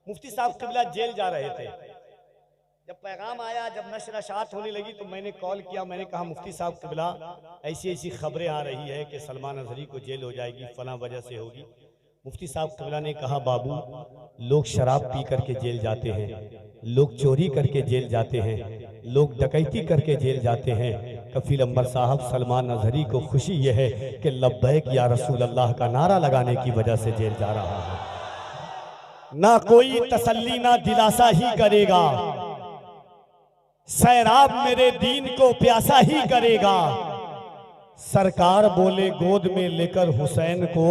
मुफ्ती साहब किबला जेल जा रहे थे। जब पैगाम आया, जब नशर अशात होने लगी तो मैंने कॉल किया। मैंने कहा मुफ्ती साहब किबला ऐसी ऐसी खबरें आ रही है कि सलमान अजहरी को जेल हो जाएगी, फलां वजह से होगी। मुफ्ती साहब किबला ने कहा बाबू, लोग शराब पी करके जेल जाते हैं, लोग चोरी करके जेल जाते हैं, लोग डकैती करके जेल जाते हैं। कफील अंबर साहब, सलमान अजहरी को खुशी यह है कि लब्बैक या रसूल अल्लाह का नारा लगाने की वजह से जेल जा रहा है। ना कोई तसल्ली ना दिलासा ही करेगा, सैराब मेरे दीन को प्यासा ही करेगा। सरकार बोले गोद में लेकर हुसैन को,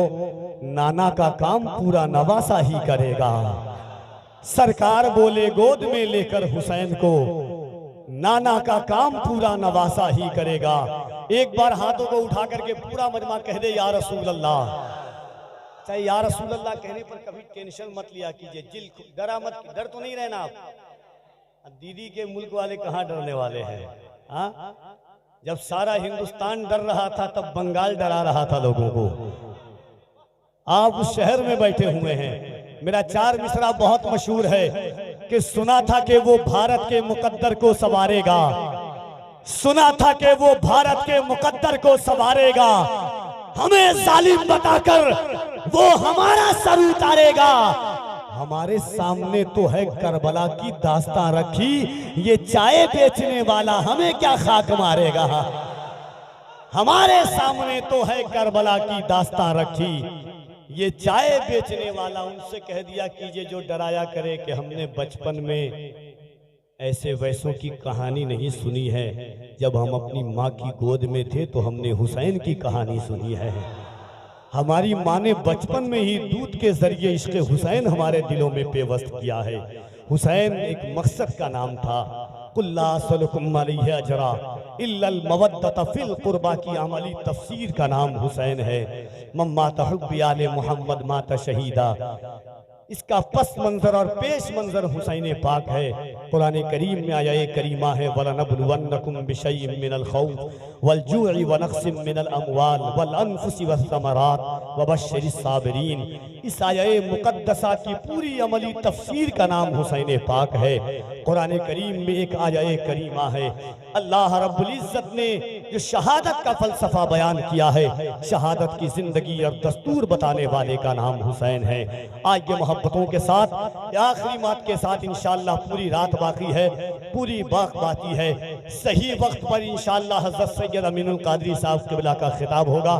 नाना का काम पूरा नवासा ही करेगा। सरकार बोले गोद में लेकर हुसैन को, नाना का काम पूरा नवासा ही करेगा। एक बार हाथों को उठा करके पूरा मजमा कह दे या रसूल अल्लाह। चाहे या रसूल अल्लाह कहने पर कभी टेंशन मत लिया कीजिए, दिल डरा मत, डर तो नहीं रहना आप। दीदी के मुल्क वाले कहाँ डरने वाले हैं? हाँ, जब सारा हिंदुस्तान डर रहा था तब बंगाल डरा रहा था लोगों को। आप उस शहर में बैठे हुए हैं। मेरा 4 मिसरा बहुत मशहूर है कि सुना था कि वो भारत के मुकद्दर को संवारेगा, सुना था कि वो भारत के मुकद्दर को संवारेगा। हमें जालिम बताकर वो हमारा सर उतारेगा। हमारे सामने तो है करबला की दास्तां रखी, ये चाय बेचने वाला हमें क्या खाक मारेगा। हमारे सामने तो है करबला की दास्तां रखी, ये चाय बेचने वाला। उनसे कह दिया कीजिए जो डराया करे कि हमने बचपन में ऐसे वैसों की कहानी नहीं सुनी है। जब हम अपनी माँ की गोद में थे तो हमने हुसैन की कहानी सुनी है। हमारी माँ ने बचपन में ही दूध के जरिए इश्क़ हुसैन हमारे दिलों में पेवस्त किया है। हुसैन एक मकसद का नाम था। कुल्ला सलकुम अलैहि अजरा इल्लल मवद्दत फिल कुर्बा की अमली तफसीर का नाम हुसैन है। मम्मा तहुब्बी आले मोहम्मद माता शहीदा, इसका पस मंजर और पेश मंजर हुसैन पाक है। कुरान करीम में आया करीमा है, वलनबलुवन्नकुम बिशैइन मिनल खौफ वल जूइ व नक्सिम मिनल अमवाल वल अनफुसि वस्समरात वबश्शिरिस साबिरीन। इस आया मुकद्दसा की पूरी अमली तफसीर का नाम हुसैन पाक है। कुरान करीम में एक आया करीमा है, अल्लाह रब्बुल इज्जत ने जो शहादत का फलसफा बयान किया है, शहादत की जिंदगी और दस्तूर बताने वाले का नाम हुसैन है। आज के मोहब्बतों के साथ आखिरी बात के साथ इंशाअल्लाह पूरी रात बाकी है, पूरी बात बाकी है। सही वक्त पर इंशाअल्लाह हज़रत सैयद अमीनुल कादरी साहब क़िबला का खिताब होगा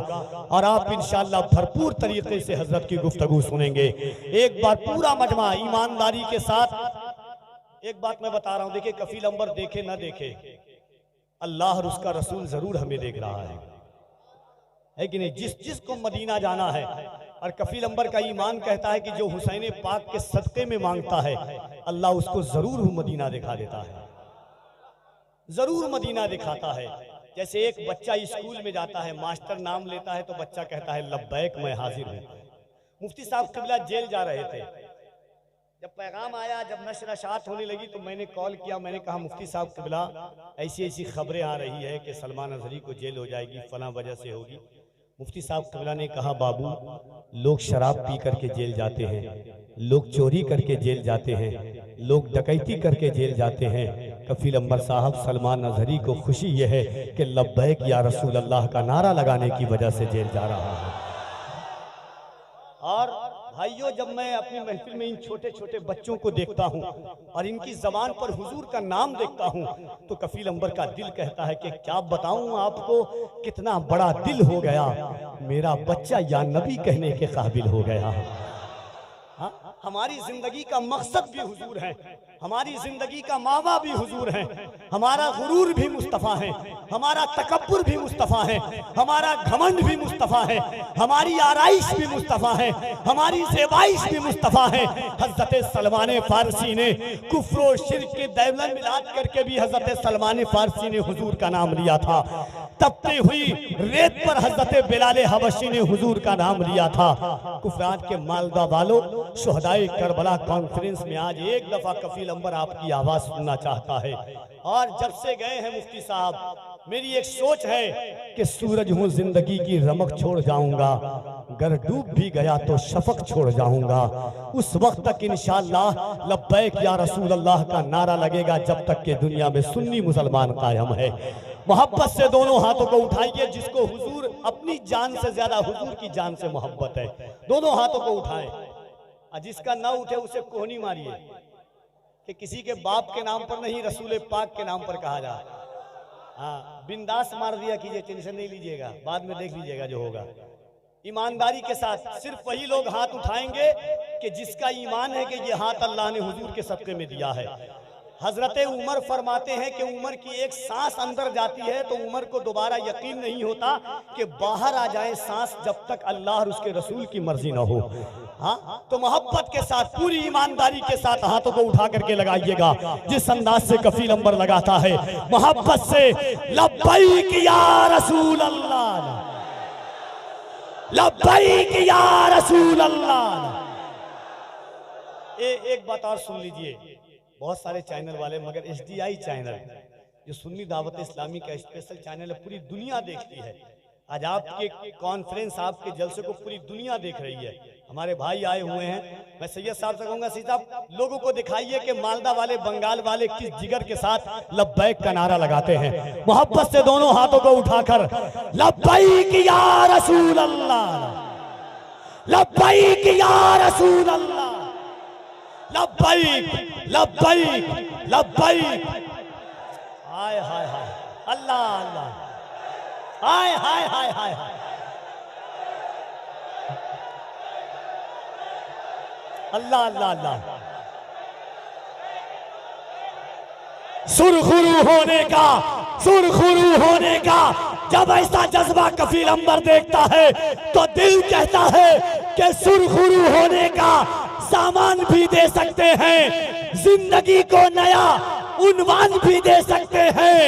और आप इंशाअल्लाह भरपूर तरीके से हजरत की गुफ्तगू सुनेंगे। एक बार पूरा मजमा ईमानदारी के साथ एक बात मैं बता रहा हूं, देखिए कफील अंबर देखे ना देखे, अल्लाह और उसका रसूल जरूर हमें देख रहा है कि नहीं। जिसको मदीना जाना है और कफील अंबर का ईमान कहता है कि जो हुसैन पाक के सदक़े में मांगता है अल्लाह उसको जरूर मदीना दिखा देता है, जरूर मदीना दिखाता है। जैसे एक बच्चा स्कूल में जाता है, मास्टर नाम लेता है तो बच्चा कहता है लब्बैक मैं हाजिर हूँ। मुफ्ती साहब किबला जेल जा रहे थे। जब पैगाम आया, जब नशर अशात होने लगी तो मैंने कॉल किया। मैंने कहा मुफ्ती साहब किबला ऐसी ऐसी खबरें आ रही है कि सलमान अजहरी को जेल हो जाएगी, फलां वजह से होगी। मुफ्ती साहब किबला ने कहा बाबू, लोग शराब पी करके जेल जाते हैं, लोग चोरी करके जेल जाते हैं, लोग डकैती करके जेल जाते हैं। कफील अंबर साहब, सलमान अजहरी को खुशी यह है कि लब्बैक या रसूल अल्लाह का नारा लगाने की वजह से जेल जा रहा है। और भाइयों, जब मैं अपनी महफिल में इन छोटे छोटे बच्चों को देखता हूँ और इनकी जबान पर हुजूर का नाम देखता हूँ तो कफील अंबर का दिल कहता है कि क्या बताऊँ आपको, कितना बड़ा दिल हो गया, मेरा बच्चा या नबी कहने के काबिल हो गया। हाँ, हमारी जिंदगी का मकसद भी हुजूर है, हमारी जिंदगी का मावा भी हुजूर है, हमारा गुरूर भी मुस्तफ़ा है, हमारा तकब्बुर भी मुस्तफ़ा है, हमारा घमंड भी मुस्तफ़ा है, हमारी आराइश भी मुस्तफ़ा है, हमारी ज़ेबाइश भी मुस्तफ़ा है। हज़रत सलमान फारसी ने कुफ्र शिर्क के दैवलन मिलाद करके भी हज़रत सलमान फारसी ने हुजूर का नाम लिया था। तपती हुई रेत पर हज़रत बिलाल हबशी ने हुजूर का नाम लिया था। कुफरान के मालदा वालों, शुहदाए शोहदाए करबला कॉन्फ्रेंस में आज एक दफा कफील अंबर आपकी आवाज सुनना चाहता है। और जब से गए हैं मुफ्ती साहब, मेरी एक सोच है कि सूरज हूँ जिंदगी की रमक छोड़ जाऊंगा, गर डूब भी गया तो शफक छोड़ जाऊंगा। उस वक्त तक इंशाअल्लाह लब्बैक या रसूल अल्लाह का नारा लगेगा जब तक के दुनिया में सुन्नी मुसलमान कायम है। मोहब्बत से दोनों हाथों को उठाइए, जिसको हुजूर अपनी जान से ज्यादा हुजूर की जान से मोहब्बत है, दोनों हाथों को उठाएं। और जिसका ना उठे उसे कोहनी मारिए कि किसी के बाप के नाम पर नहीं, रसूल पाक के नाम पर कहा जाए। हाँ, बिंदास मार दिया कीजिए, टेंशन नहीं लीजिएगा, बाद में देख लीजिएगा जो होगा। ईमानदारी के साथ सिर्फ वही लोग हाथ उठाएंगे कि जिसका ईमान है कि ये हाथ अल्लाह ने हुजूर के सदक़े में दिया है। हजरत उमर फरमाते हैं कि उमर की एक सांस अंदर जाती है तो उमर को दोबारा यकीन नहीं होता कि बाहर आ जाए सांस, जब तक अल्लाह और उसके रसूल की मर्जी ना हो। हाँ, तो मोहब्बत के साथ पूरी ईमानदारी के साथ हाथों को उठा करके लगाइएगा, जिस अंदाज से कफील अंबर लगाता है मोहब्बत से। लब्बैक या रसूल अल्लाह, लब्बैक या रसूल अल्लाह। एक बात और सुन लीजिए, बहुत सारे चैनल वाले, मगर HDI चैनल जो सुन्नी दावत इस्लामी का स्पेशल चैनल है, पूरी दुनिया देखती है। आज आपके कॉन्फ्रेंस, आपके जलसे को पूरी दुनिया देख रही है। हमारे भाई आए हुए हैं, मैं सैयद साहब से कहूंगा, सैयद साहब लोगों को दिखाइए कि मालदा वाले, बंगाल वाले किस जिगर के साथ लब्बैक का नारा लगाते हैं। मोहब्बत से दोनों हाथों को उठाकर लब्बैक या रसूल अल्लाह, लब्बैक या रसूल अल्लाह, लब्बैक लब्बैक लब्बैक। हाय हाय हाय, अल्लाह अल्लाह, हाय हाय हाय हाय हाय, अल्लाह अल्लाह अल्लाह। सुरखुरू होने का, सुरखुरू होने का जब ऐसा जज्बा कफील अंबर देखता है तो दिल कहता है कि सुरखुरू होने का सामान भी दे सकते हैं, जिंदगी को नया उन्वान भी दे सकते हैं।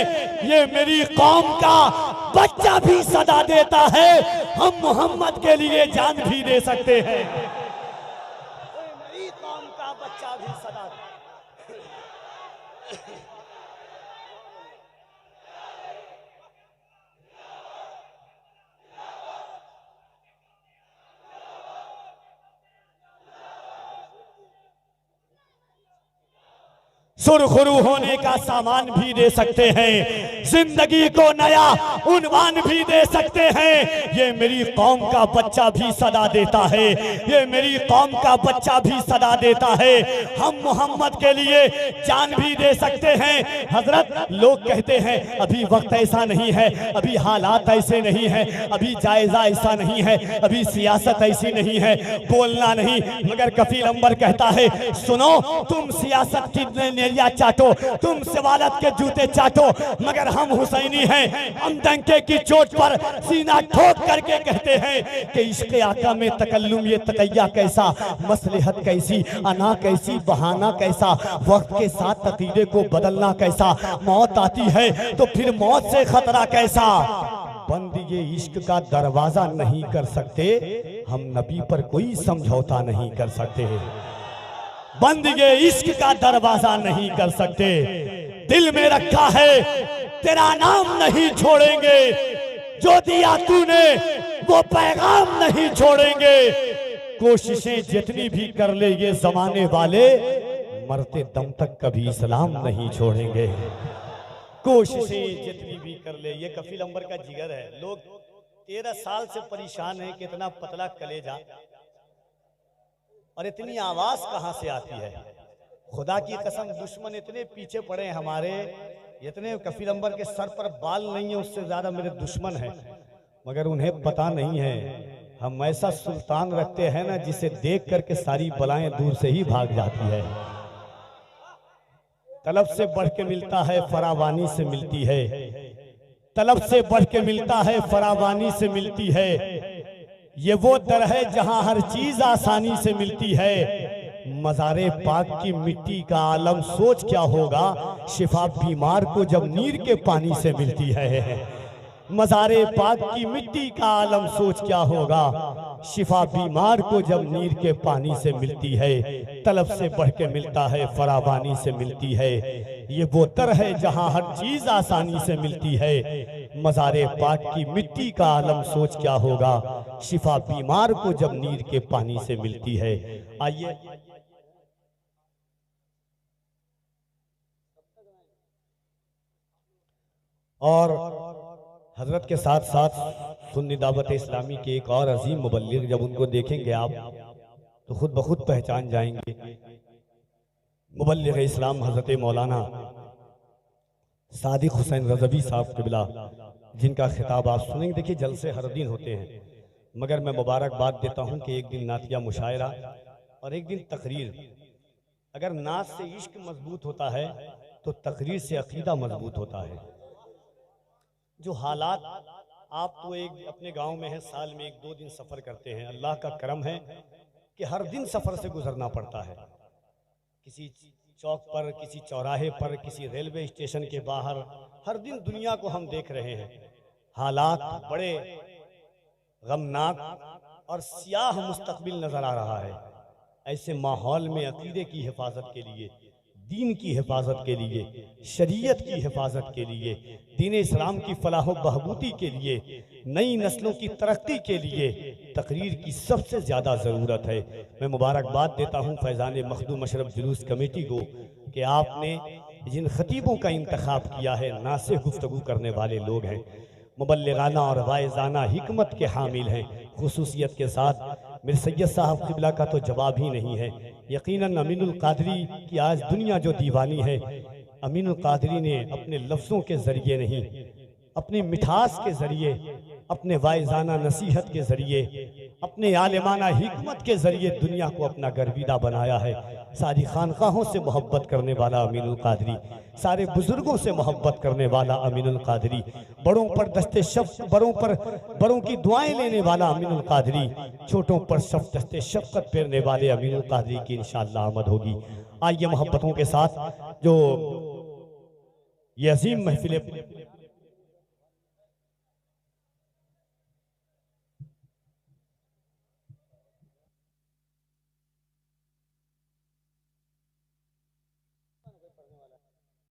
ये मेरी कौम का बच्चा भी सदा देता है, हम मोहम्मद के लिए जान भी दे सकते हैं। मेरी कौम का बच्चा भी सदा सुरखुरू होने का सामान भी दे सकते हैं, जिंदगी को नया उन्वान भी दे सकते हैं। ये मेरी कौम का बच्चा भी सदा देता है, ये मेरी कौम का बच्चा भी सदा देता है, हम मोहम्मद के लिए जान भी दे सकते हैं। हजरत लोग कहते हैं अभी वक्त ऐसा नहीं है, अभी हालात ऐसे नहीं है, अभी जायजा ऐसा नहीं है, अभी सियासत ऐसी नहीं है, बोलना नहीं। मगर कफील अंबर कहता है सुनो, तुम सियासत की चाटो, तुम सवालत के जूते चाटो, मगर हम हुसैनी हैं। हम डंके की चोट पर सीना ठोक करके कहते हैं कि इश्क़ आका में तकल्लुम, ये तकैया कैसा, मसलहत कैसी, अना कैसी, बहाना कैसा, वक्त के साथ तकीदे को बदलना कैसा, मौत आती है तो फिर मौत से खतरा कैसा। बंद ये इश्क का दरवाजा नहीं कर सकते, हम नबी पर कोई समझौता नहीं कर सकते। बंद ये इश्क का दरवाजा नहीं कर सकते, दिल में रखा है तेरा नाम नहीं छोड़ेंगे, जो दिया तूने वो पैगाम नहीं छोड़ेंगे। कोशिशें जितनी भी कर ले ये जमाने वाले, मरते दम तक कभी इस्लाम नहीं छोड़ेंगे। कोशिशें जितनी भी कर ले, ये कफील अंबर का जिगर है। लोग 13 साल से परेशान है, कितना पतला कलेजा और इतनी आवाज कहां से आती है। खुदा की कसम, दुश्मन इतने पीछे पड़े हैं हमारे, इतने कफील अंबर के सर पर बाल नहीं है उससे ज्यादा मेरे दुश्मन हैं, मगर उन्हें पता नहीं है हम ऐसा सुल्तान रखते हैं ना जिसे देख करके सारी बलाएं दूर से ही भाग जाती है। तलब से बढ़ के मिलता है, फरावानी से मिलती है, तलब से बढ़ के मिलता है, फरावानी से मिलती है। ये वो दर है जहां हर चीज आसानी से मिलती है। मज़ारे पाक की मिट्टी का आलम सोच क्या होगा, शिफा बीमार को जब नीर के पानी से मिलती है। मज़ारे पाक की मिट्टी का आलम सोच क्या होगा। शिफा बीमार को जब नीर के पानी से मिलती है, तलब से बढ़ के मिलता है, फरावानी से मिलती है। ये वो दर है जहां हर चीज आसानी से मिलती है। मज़ारे पाक की मिट्टी का आलम सोच क्या होगा। शिफा बीमार को जब नीर के पानी से मिलती है। आइए और हजरत के साथ साथ सुन्नी दावत इस्लामी के एक और अजीम मुबल्लिग, जब उनको देखेंगे आप तो खुद ब खुद पहचान जाएंगे। मुबल्लिग इस्लाम हजरत मौलाना सादिक हुसैन रज़वी साहब क़िबला, जिनका खिताब आप सुनेंगे। देखिए जलसे हर दिन होते हैं, मगर मैं मुबारकबाद देता हूँ कि एक दिन नातिया मुशायरा और एक दिन तकरीर। अगर नात से इश्क मजबूत होता है तो तकरीर से अकीदा मजबूत होता है। जो हालात, आप तो एक अपने गांव में हैं, साल में 1-2 दिन सफ़र करते हैं। अल्लाह का करम है कि हर दिन सफ़र से गुजरना पड़ता है। किसी चौक पर, किसी चौराहे पर, किसी रेलवे स्टेशन के बाहर, हर दिन दुनिया को हम देख रहे हैं। हालात बड़े गमनाक और स्याह मुस्तकबिल नज़र आ रहा है। ऐसे माहौल में अकीदे की हिफाजत के लिए, दीन की हिफाजत के लिए, शरीयत की हिफाजत के लिए, दीन इस्लाम की फलाह बहबूदी के लिए, नई नस्लों की तरक्की के लिए तकरीर की सबसे ज़्यादा ज़रूरत है। मैं मुबारकबाद देता हूँ फैज़ान मखदूम अशरफ जुलूस कमेटी को कि आपने जिन खतीबों का इंतखाब किया है, नासिह गुफ्तगू करने वाले लोग हैं, मुबल्लिगाना और वाइज़ाना हिकमत के हामिल हैं। खुसूसियत के साथ मेरे सैयद साहब क़िबला का तो जवाब ही नहीं है। यकीनन अमीनुल कादरी की आज दुनिया जो दीवानी है, अमीनुल कादरी ने अपने लफ्ज़ों के ज़रिए नहीं, अपनी मिठास के ज़रिए, अपने वाइज़ाना नसीहत के ज़रिए, अपने आलिमाना हिकमत के ज़रिए दुनिया को अपना गर्विदा बनाया है। सारी खानकाहों से मोहब्बत करने वाला अमीनुल कादरी, सारे बुजुर्गों से मोहब्बत करने वाला अमीनुल कादरी, बड़ों पर दस्ते शफ़क़त, बड़ों की दुआएं लेने वाला अमीनुल कादरी, छोटों पर दस्ते शफ़क़त फेरने वाले अमीनुल कादरी की इंशाअल्लाह आमद होगी। आइए मोहब्बतों के साथ जो ये अजीम महफिल